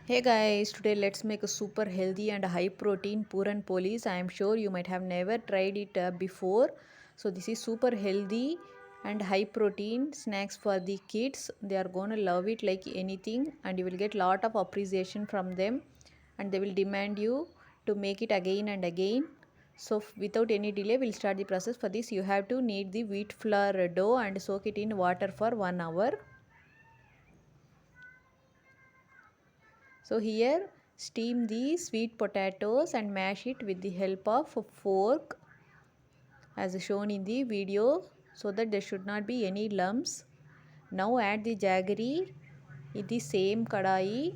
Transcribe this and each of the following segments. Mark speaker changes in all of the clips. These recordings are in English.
Speaker 1: Hey guys, today let's make a super healthy and high protein puran polis. I am sure you might have never tried it before. So this is super healthy and high protein snacks for the kids. They are going to love it like anything and you will get lot of appreciation from them and they will demand you to make it again and again. So without any delay, we'll start the process. For this you have to knead the wheat flour dough and soak it in water for 1 hour. So here steam the sweet potatoes and mash it with the help of a fork as shown in the video so that there should not be any lumps. Now add the jaggery in the same kadai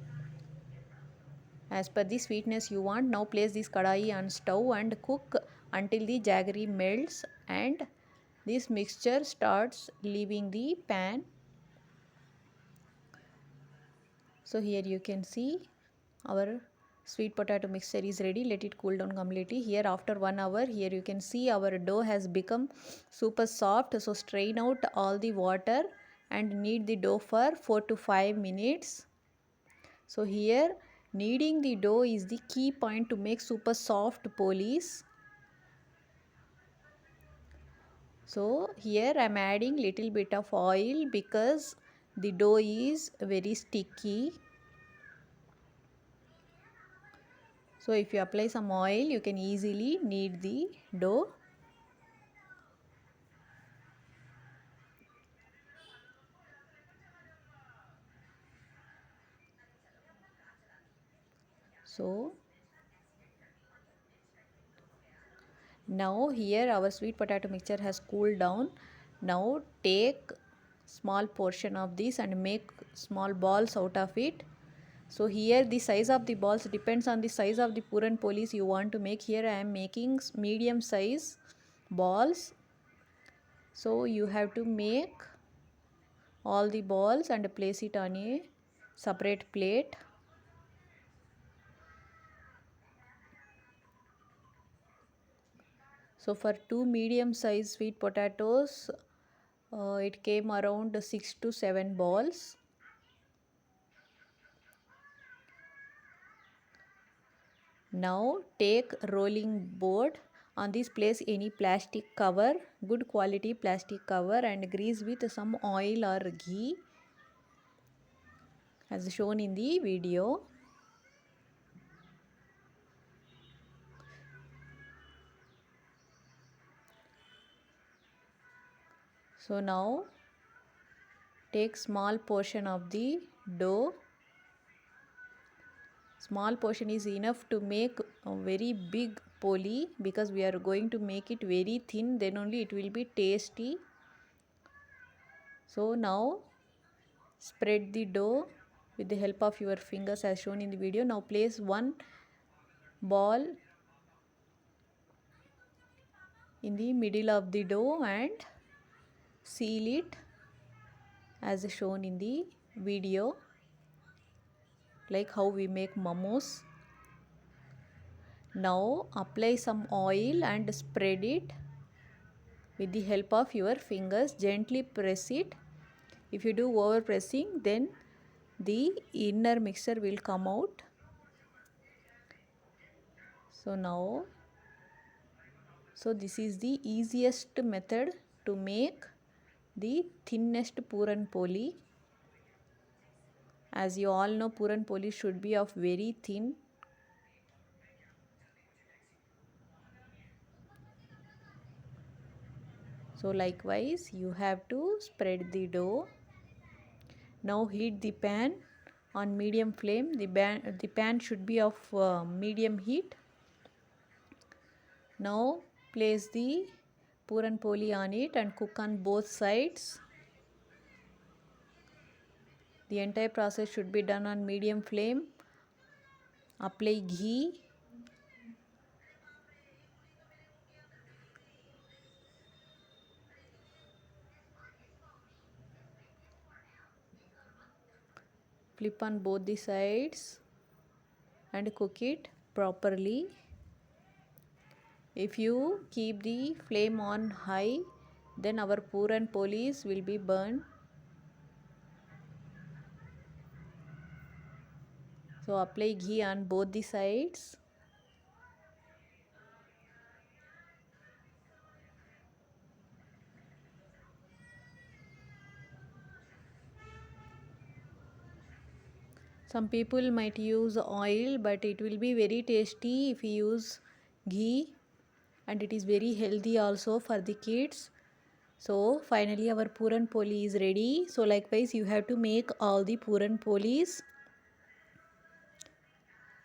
Speaker 1: as per the sweetness you want. Now place this kadai on stove and cook until the jaggery melts and this mixture starts leaving the pan. So here you can see our sweet potato mixture is ready. Let it cool down completely. Here after 1 hour, here you can see our dough has become super soft. So strain out all the water and knead the dough for 4 to 5 minutes. So here kneading the dough is the key point to make super soft polis. So here I am adding little bit of oil because the dough is very sticky. So if you apply some oil, you can easily knead the dough. So now here our sweet potato mixture has cooled down. Now take small portion of this and make small balls out of it. So here the size of the balls depends on the size of the puran polis you want to make. Here I am making medium size balls. So you have to make all the balls and place it on a separate plate. So for two medium size sweet potatoes, it came around 6 to 7 balls. Now take rolling board. On this place any plastic cover, good quality plastic cover and grease with some oil or ghee as shown in the video. So now take small portion of the dough. Small portion is enough to make a very big poli because we are going to make it very thin, then only it will be tasty. So now spread the dough with the help of your fingers as shown in the video. Now place one ball in the middle of the dough and seal it as shown in the video, like how we make momos. Now apply some oil and spread it with the help of your fingers. Gently press it. If you do over pressing, then the inner mixture will come out. So this is the easiest method to make the thinnest puran poli. As you all know, puran poli should be of very thin. So likewise you have to spread the dough. Now heat the pan on medium flame. The pan should be of medium heat. Now place the puran poli on it and cook on both sides. The entire process should be done on medium flame. Apply ghee. Flip on both the sides and cook it properly. If you keep the flame on high, then our puran polis will be burned. So apply ghee on both the sides. Some people might use oil, but it will be very tasty if you use ghee, and it is very healthy also for the kids. So finally our puran poli is ready. So likewise you have to make all the puran polis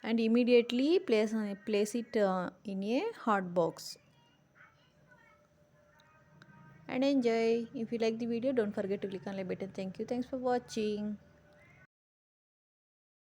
Speaker 1: and immediately place it in a hot box and enjoy. If you like the video, don't forget to click on like button. Thank you. Thanks for watching.